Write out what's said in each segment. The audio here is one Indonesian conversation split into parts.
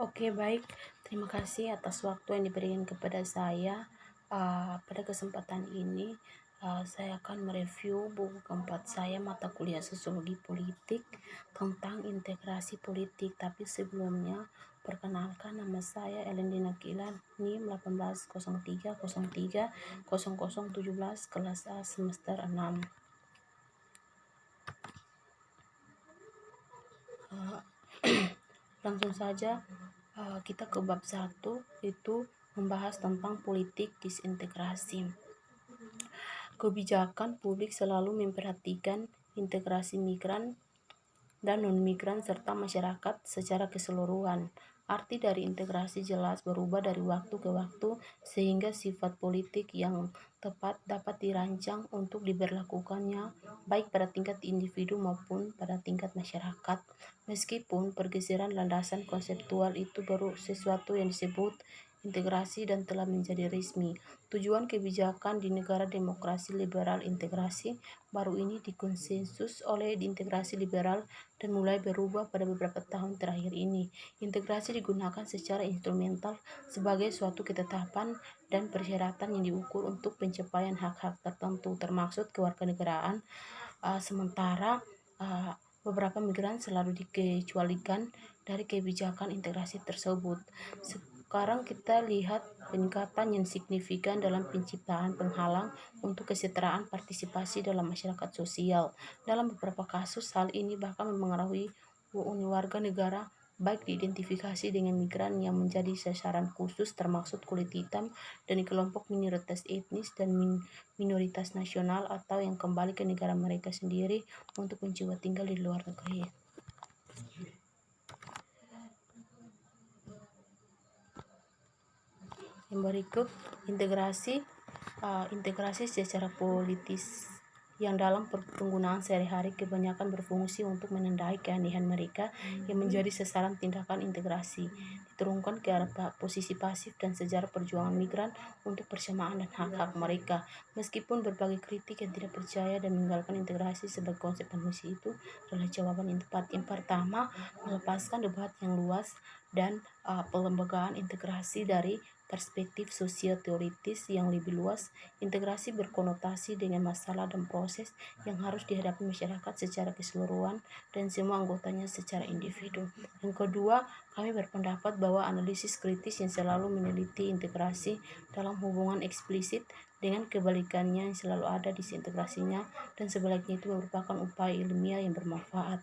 Oke, baik. Terima kasih atas waktu yang diberikan kepada saya. Pada kesempatan ini, saya akan mereview buku keempat saya, mata kuliah Sosiologi Politik tentang integrasi politik. Tapi sebelumnya, perkenalkan, nama saya Elendina Kilan, NIM 1803030017, kelas A semester 6. Langsung saja kita ke bab 1, itu membahas tentang politik disintegrasi. Kebijakan publik selalu memperhatikan integrasi migran dan non-migran serta masyarakat secara keseluruhan. Arti dari integrasi jelas berubah dari waktu ke waktu sehingga sifat politik yang tepat dapat dirancang untuk diberlakukannya baik pada tingkat individu maupun pada tingkat masyarakat. Meskipun pergeseran landasan konseptual itu baru sesuatu yang disebut integrasi dan telah menjadi resmi. Tujuan kebijakan di negara demokrasi liberal integrasi baru ini dikonsensus oleh integrasi liberal dan mulai berubah pada beberapa tahun terakhir ini. Integrasi digunakan secara instrumental sebagai suatu ketetapan dan persyaratan yang diukur untuk pencapaian hak-hak tertentu, termasuk kewarganegaraan. Sementara beberapa migran selalu dikecualikan dari kebijakan integrasi tersebut. Sekarang kita lihat peningkatan yang signifikan dalam penciptaan penghalang untuk kesetaraan partisipasi dalam masyarakat sosial. Dalam beberapa kasus, hal ini bahkan mempengaruhi warga negara baik diidentifikasi dengan migran yang menjadi sasaran khusus termasuk kulit hitam dan kelompok minoritas etnis dan minoritas nasional atau yang kembali ke negara mereka sendiri untuk mencoba tinggal di luar negeri. Yang berikut, integrasi secara politis yang dalam penggunaan sehari-hari kebanyakan berfungsi untuk menandai keanehan mereka yang menjadi sasaran tindakan integrasi, diturunkan ke arah posisi pasif dan sejarah perjuangan migran untuk persamaan dan hak-hak mereka. Meskipun berbagai kritik yang tidak percaya dan meninggalkan integrasi sebagai konsep manusia itu adalah jawaban yang tepat. Yang pertama, melepaskan debat yang luas dan pelembagaan integrasi dari perspektif sosio-teoritis yang lebih luas. Integrasi berkonotasi dengan masalah dan proses yang harus dihadapi masyarakat secara keseluruhan dan semua anggotanya secara individu. Yang kedua, kami berpendapat bahwa analisis kritis yang selalu meneliti integrasi dalam hubungan eksplisit dengan kebalikannya yang selalu ada disintegrasinya dan sebaliknya itu merupakan upaya ilmiah yang bermanfaat.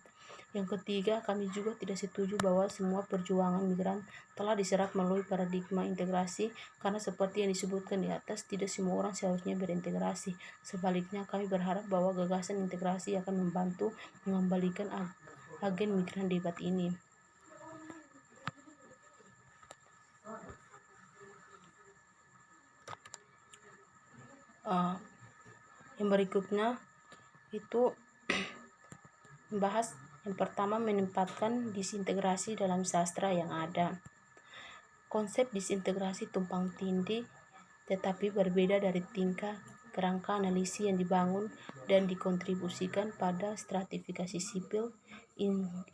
Yang ketiga, kami juga tidak setuju bahwa semua perjuangan migran telah diserap melalui paradigma integrasi, karena seperti yang disebutkan di atas, tidak semua orang seharusnya berintegrasi. Sebaliknya, kami berharap bahwa gagasan integrasi akan membantu mengembalikan agen migran debat ini. Yang berikutnya itu membahas yang pertama, menempatkan disintegrasi dalam sastra yang ada. Konsep disintegrasi tumpang tindih tetapi berbeda dari tingkah kerangka analisis yang dibangun dan dikontribusikan pada stratifikasi sipil,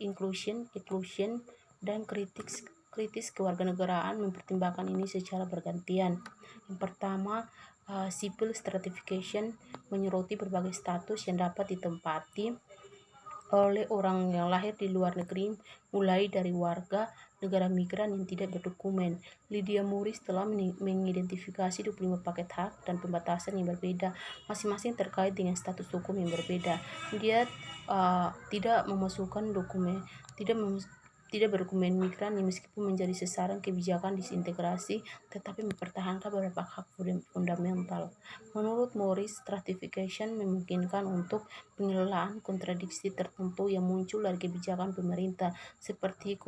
inclusion, exclusion, dan kritis kewarganegaraan mempertimbangkan ini secara bergantian. Yang pertama, civil stratification menyoroti berbagai status yang dapat ditempati oleh orang yang lahir di luar negeri, mulai dari warga negara migran yang tidak berdokumen. Lydia Morris telah mengidentifikasi 25 paket hak dan pembatasan yang berbeda, masing-masing terkait dengan status hukum yang berbeda. Dia tidak memasukkan tidak berdokumen migran yang meskipun menjadi sasaran kebijakan disintegrasi, tetapi mempertahankan beberapa hak fundamental. Menurut Morris, stratification memungkinkan untuk pengelolaan kontradiksi tertentu yang muncul dari kebijakan pemerintah, seperti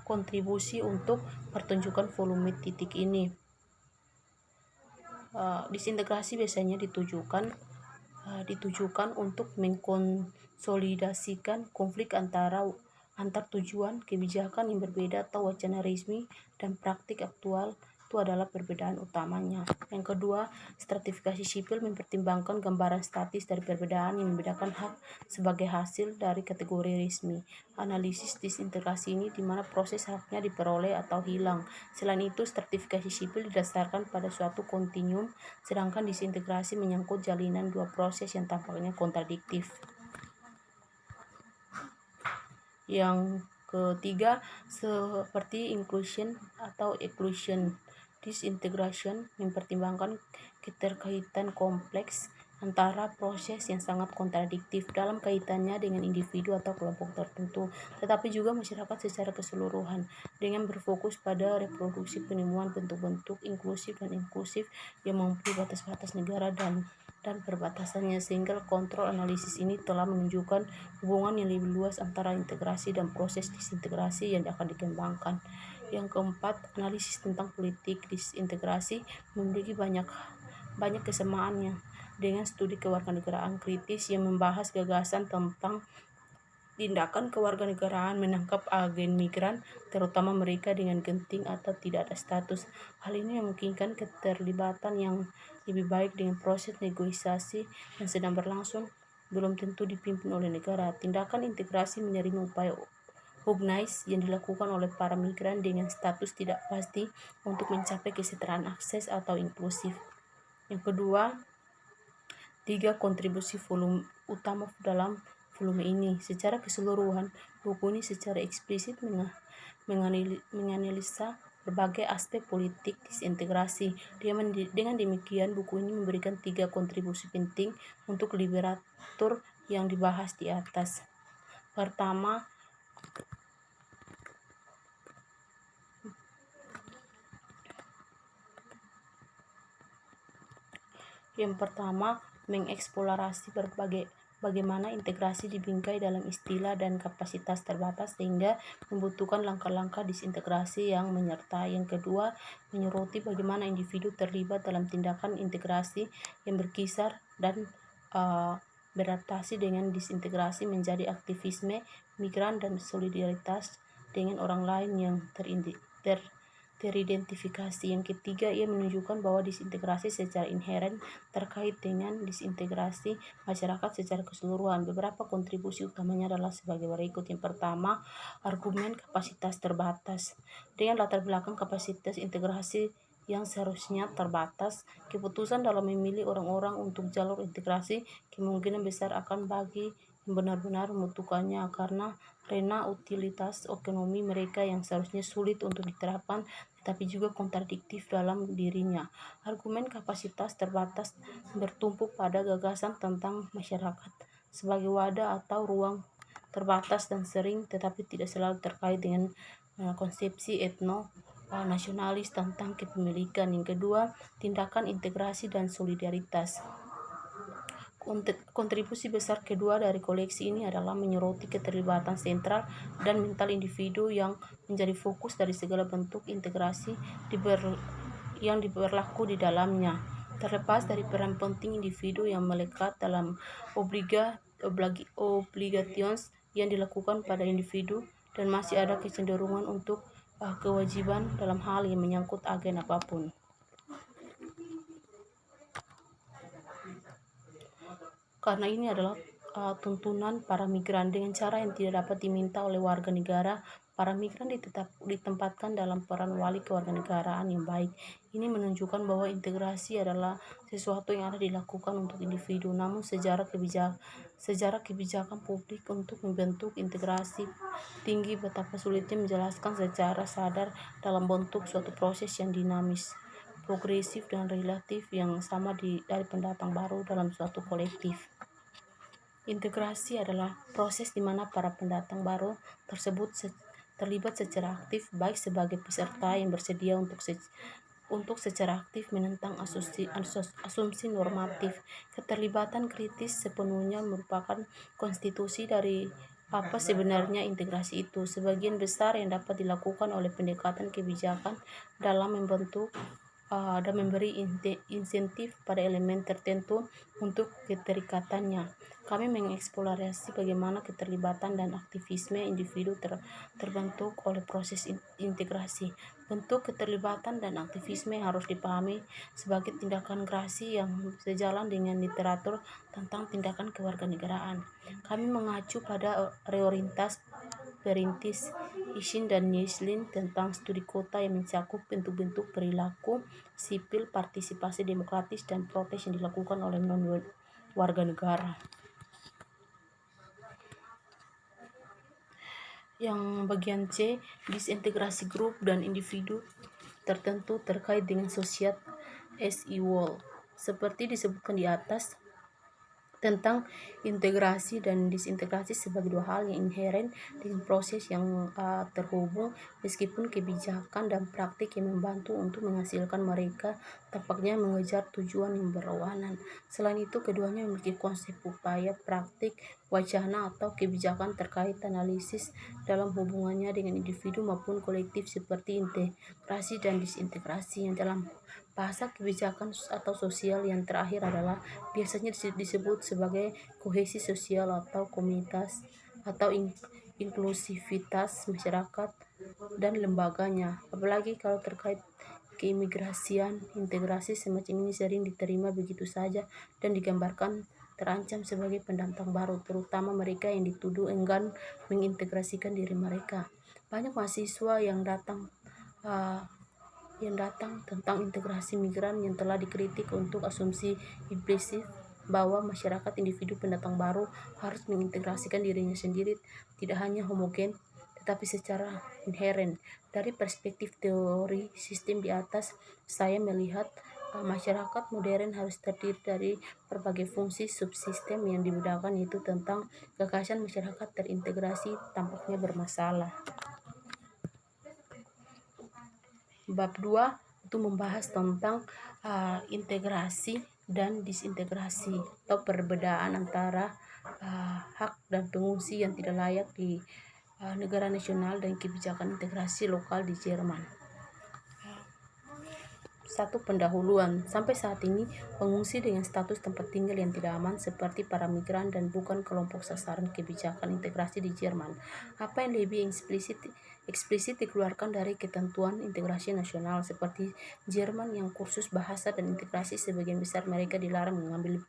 kontribusi untuk pertunjukan volume titik ini. Disintegrasi biasanya ditujukan untuk mengkonsolidasikan konflik antar tujuan kebijakan yang berbeda atau wacana resmi dan praktik aktual waktu adalah perbedaan utamanya. Yang kedua, stratifikasi sipil mempertimbangkan gambaran statis dari perbedaan yang membedakan hak sebagai hasil dari kategori resmi. Analisis disintegrasi ini di mana proses haknya diperoleh atau hilang. Selain itu, stratifikasi sipil didasarkan pada suatu kontinuum, sedangkan disintegrasi menyangkut jalinan dua proses yang tampaknya kontradiktif. Yang ketiga, seperti inclusion atau exclusion. Disintegration mempertimbangkan keterkaitan kompleks antara proses yang sangat kontradiktif dalam kaitannya dengan individu atau kelompok tertentu, tetapi juga masyarakat secara keseluruhan, dengan berfokus pada reproduksi penemuan bentuk-bentuk inklusif dan inklusif yang memampui batas-batas negara dan perbatasannya. Single control analisis ini telah menunjukkan hubungan yang lebih luas antara integrasi dan proses disintegrasi yang akan dikembangkan. Yang keempat, analisis tentang politik disintegrasi memiliki banyak kesamaannya dengan studi kewarganegaraan kritis yang membahas gagasan tentang tindakan kewarganegaraan menangkap agen migran, terutama mereka dengan genting atau tidak ada status. Hal ini memungkinkan keterlibatan yang lebih baik dengan proses negosiasi yang sedang berlangsung, belum tentu dipimpin oleh negara. Tindakan integrasi menerima upaya Hugnice yang dilakukan oleh para migran dengan status tidak pasti untuk mencapai kesetaraan akses atau inklusif. Yang kedua, 3 kontribusi volume utama dalam volume ini. Secara keseluruhan, buku ini secara eksplisit menganalisa berbagai aspek politik disintegrasi. Dengan demikian, buku ini memberikan 3 kontribusi penting untuk liberatur yang dibahas di atas. Pertama, mengeksplorasi bagaimana integrasi dibingkai dalam istilah dan kapasitas terbatas sehingga membutuhkan langkah-langkah disintegrasi yang menyertai. Yang kedua, menyoroti bagaimana individu terlibat dalam tindakan integrasi yang berkisar dan beradaptasi dengan disintegrasi menjadi aktivisme migran dan solidaritas dengan orang lain yang teridentifikasi. Yang ketiga, ia menunjukkan bahwa disintegrasi secara inheren terkait dengan disintegrasi masyarakat secara keseluruhan. Beberapa kontribusi utamanya adalah sebagai berikut. Yang pertama, argumen kapasitas terbatas. Dengan latar belakang kapasitas integrasi yang seharusnya terbatas, keputusan dalam memilih orang-orang untuk jalur integrasi kemungkinan besar akan bagi yang benar-benar membutuhkannya karena utilitas ekonomi mereka yang seharusnya sulit untuk diterapkan tetapi juga kontradiktif dalam dirinya. Argumen kapasitas terbatas bertumpu pada gagasan tentang masyarakat sebagai wadah atau ruang terbatas dan sering tetapi tidak selalu terkait dengan konsepsi nasionalis tentang kepemilikan. Yang kedua, tindakan integrasi dan solidaritas. Kontribusi besar kedua dari koleksi ini adalah menyoroti keterlibatan sentral dan mental individu yang menjadi fokus dari segala bentuk integrasi yang berlaku di dalamnya. Terlepas dari peran penting individu yang melekat dalam obligations yang dilakukan pada individu dan masih ada kecenderungan untuk kewajiban dalam hal yang menyangkut agen apapun. Karena ini adalah tuntunan para migran dengan cara yang tidak dapat diminta oleh warga negara. Para migran ditempatkan dalam peran wali kewarganegaraan yang baik. Ini menunjukkan bahwa integrasi adalah sesuatu yang ada dilakukan untuk individu, namun sejarah kebijakan publik untuk membentuk integrasi tinggi betapa sulitnya menjelaskan secara sadar dalam bentuk suatu proses yang dinamis, progresif dan relatif yang sama dari pendatang baru dalam suatu kolektif. Integrasi adalah proses di mana para pendatang baru tersebut terlibat secara aktif baik sebagai peserta yang bersedia untuk secara aktif menentang asumsi normatif. Keterlibatan kritis sepenuhnya merupakan konstitusi dari apa sebenarnya integrasi itu. Sebagian besar yang dapat dilakukan oleh pendekatan kebijakan dalam membentuk dan memberi insentif pada elemen tertentu untuk keterikatannya. Kami mengeksplorasi bagaimana keterlibatan dan aktivisme individu terbentuk oleh proses integrasi. Bentuk keterlibatan dan aktivisme harus dipahami sebagai tindakan gerasi yang sejalan dengan literatur tentang tindakan kewarganegaraan. Kami mengacu pada reorientasi perintis Ishin dan Nieslin tentang studi kota yang mencakup bentuk-bentuk perilaku sipil, partisipasi demokratis, dan protes yang dilakukan oleh non-warga negara. Yang bagian C, disintegrasi grup dan individu tertentu terkait dengan sosiat SE Wall. Seperti disebutkan di atas, tentang integrasi dan disintegrasi sebagai dua hal yang inheren dengan proses yang terhubung, meskipun kebijakan dan praktik yang membantu untuk menghasilkan mereka tampaknya mengejar tujuan yang berlawanan. Selain itu, keduanya memiliki konsep upaya, praktik, wacana, atau kebijakan terkait analisis dalam hubungannya dengan individu maupun kolektif seperti integrasi dan disintegrasi, yang dalam bahasa kebijakan atau sosial yang terakhir adalah biasanya disebut sebagai kohesi sosial atau komunitas atau inklusivitas masyarakat dan lembaganya. Apalagi kalau terkait keimigrasian, integrasi semacam ini sering diterima begitu saja dan digambarkan terancam sebagai pendatang baru, terutama mereka yang dituduh enggan mengintegrasikan diri mereka. Banyak mahasiswa yang datang tentang integrasi migran yang telah dikritik untuk asumsi implisit bahwa masyarakat individu pendatang baru harus mengintegrasikan dirinya sendiri, tidak hanya homogen tetapi secara inheren. Dari perspektif teori sistem di atas, saya melihat masyarakat modern harus terdiri dari berbagai fungsi subsistem yang dibedakan, yaitu tentang kekhasan masyarakat terintegrasi tampaknya bermasalah. Bab 2 itu membahas tentang integrasi dan disintegrasi atau perbedaan antara hak dan pengungsi yang tidak layak di negara nasional dan kebijakan integrasi lokal di Jerman. Satu, pendahuluan. Sampai saat ini, pengungsi dengan status tempat tinggal yang tidak aman seperti para migran dan bukan kelompok sasaran kebijakan integrasi di Jerman. Apa yang lebih eksplisit dikeluarkan dari ketentuan integrasi nasional seperti Jerman yang kursus bahasa dan integrasi sebagian besar mereka dilarang mengambil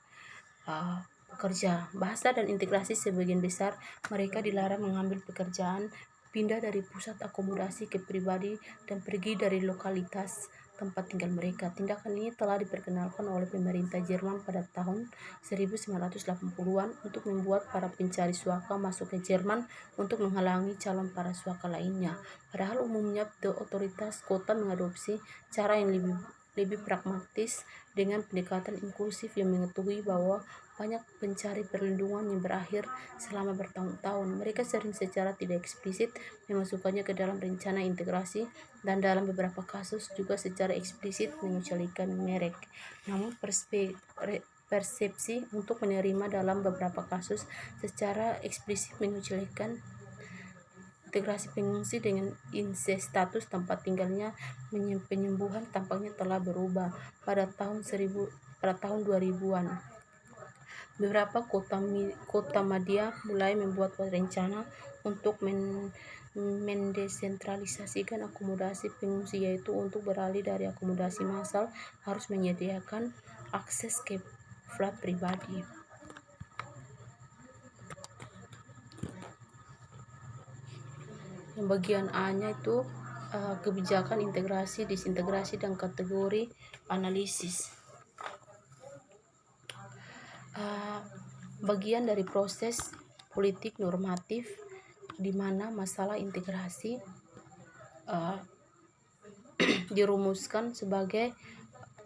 pekerja. Bahasa dan integrasi sebagian besar mereka dilarang mengambil pekerjaan, pindah dari pusat akomodasi ke pribadi, dan pergi dari lokalitas tempat tinggal mereka. Tindakan ini telah diperkenalkan oleh pemerintah Jerman pada tahun 1980-an untuk membuat para pencari suaka masuk ke Jerman untuk menghalangi calon para suaka lainnya. Padahal umumnya otoritas kota mengadopsi cara yang lebih pragmatis dengan pendekatan inklusif yang mengetahui bahwa banyak pencari perlindungan yang berakhir selama bertahun-tahun. Mereka sering secara tidak eksplisit memasukkannya ke dalam rencana integrasi dan dalam beberapa kasus juga secara eksplisit mengecualikan merek. Namun persepsi untuk menerima dalam beberapa kasus secara eksplisit mengecualikan integrasi pengungsi dengan status tempat tinggalnya penyembuhan tampaknya telah berubah pada tahun 2000-an. Beberapa kota madya mulai membuat rencana untuk mendesentralisasikan akomodasi pengungsi, yaitu untuk beralih dari akomodasi massal harus menyediakan akses ke flat pribadi. Yang bagian A-nya itu kebijakan integrasi, disintegrasi, dan kategori analisis. Bagian dari proses politik normatif di mana masalah integrasi dirumuskan sebagai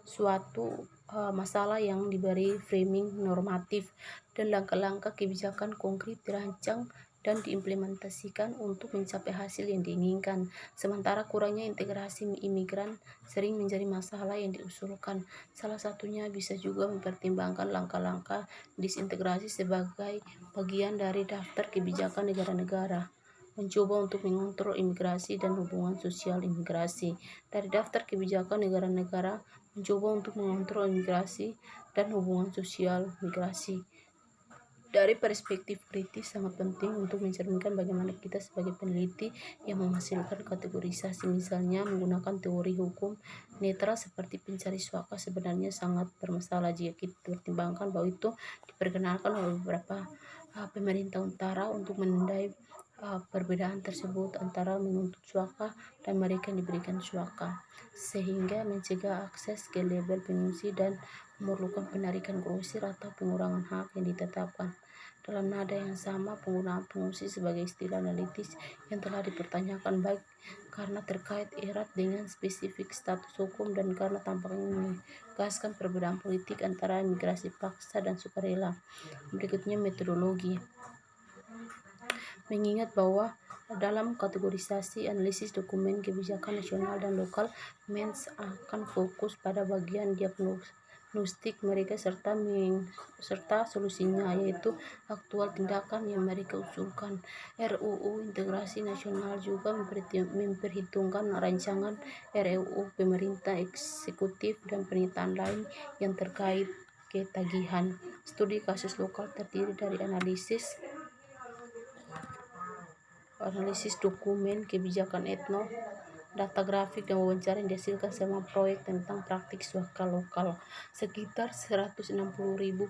suatu masalah yang diberi framing normatif dan langkah-langkah kebijakan konkret dirancang dan diimplementasikan untuk mencapai hasil yang diinginkan. Sementara kurangnya integrasi imigran sering menjadi masalah yang diusulkan. Salah satunya bisa juga mempertimbangkan langkah-langkah disintegrasi sebagai bagian dari daftar kebijakan negara-negara, mencoba untuk mengontrol imigrasi dan hubungan sosial imigrasi. Dari daftar kebijakan negara-negara, mencoba untuk mengontrol imigrasi dan hubungan sosial migrasi. Dari perspektif kritis, sangat penting untuk mencerminkan bagaimana kita sebagai peneliti yang menghasilkan kategorisasi, misalnya menggunakan teori hukum netral seperti pencari suaka, sebenarnya sangat bermasalah jika kita pertimbangkan bahwa itu diperkenalkan oleh beberapa pemerintah utara untuk menandai perbedaan tersebut antara menuntut suaka dan mereka yang diberikan suaka, sehingga mencegah akses ke label pengungsi dan memerlukan penarikan grosir atau pengurangan hak yang ditetapkan. Dalam nada yang sama, penggunaan pengungsi sebagai istilah analitis yang telah dipertanyakan baik karena terkait erat dengan spesifik status hukum dan karena tampaknya menegaskan perbedaan politik antara migrasi paksa dan sukarela. Berikutnya metodologi. Mengingat bahwa dalam kategorisasi analisis dokumen kebijakan nasional dan lokal, MENS akan fokus pada bagian diagnostik mereka serta solusinya, yaitu aktual tindakan yang mereka usulkan. RUU Integrasi Nasional juga memperhitungkan rancangan RUU pemerintah eksekutif dan pernyataan lain yang terkait ketagihan. Studi kasus lokal terdiri dari analisis dokumen kebijakan etno, data grafik dan wawancara yang dihasilkan selama proyek tentang praktik suaka lokal. Sekitar 160.000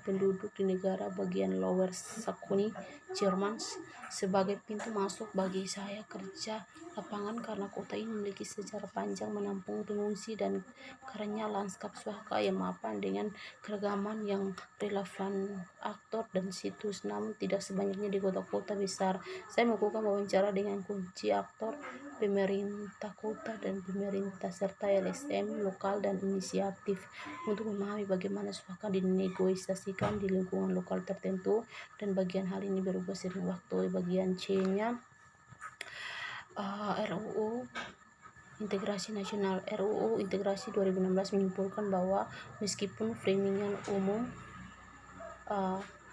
penduduk di negara bagian Lower Saxony, Jerman sebagai pintu masuk bagi saya kerja lapangan karena kota ini memiliki sejarah panjang menampung pengungsi dan karena lanskap suaka yang mapan dengan keragaman yang relevan aktor dan situs, namun tidak sebanyaknya di kota-kota besar. Saya melakukan wawancara dengan kunci aktor, pemerintah kota dan pemerintah serta LSM lokal dan inisiatif untuk memahami bagaimana suaka dinegosiasikan di lingkungan lokal tertentu, dan bagian hal ini berubah sering waktu. Bagian C-nya RUU Integrasi Nasional. RUU Integrasi 2016 menyimpulkan bahwa meskipun framingnya umum,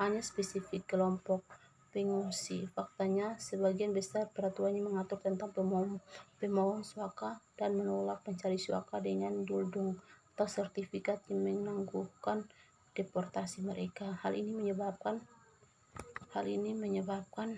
hanya spesifik kelompok pengungsi, faktanya sebagian besar peraturannya mengatur tentang pemohon suaka dan menolak pencari suaka dengan duldung atau sertifikat yang menangguhkan deportasi mereka. Hal ini menyebabkan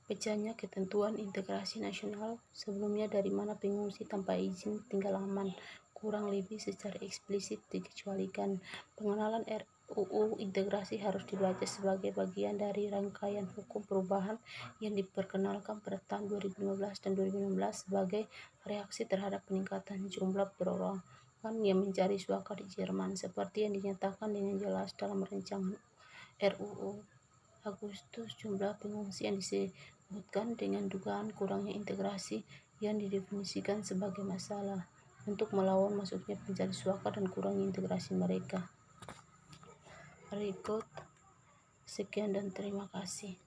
pecahnya ketentuan integrasi nasional sebelumnya, dari mana pengungsi tanpa izin tinggal aman kurang lebih secara eksplisit dikecualikan. Pengenalan RUU Integrasi harus dibaca sebagai bagian dari rangkaian hukum perubahan yang diperkenalkan pada tahun 2015 dan 2016 sebagai reaksi terhadap peningkatan jumlah perorangan yang mencari suaka di Jerman, seperti yang dinyatakan dengan jelas dalam rancangan RUU Agustus. Jumlah pengungsi yang disebutkan dengan dugaan kurangnya integrasi yang didefinisikan sebagai masalah untuk melawan masuknya pencari suaka dan kurangnya integrasi mereka. Berikut, sekian dan terima kasih.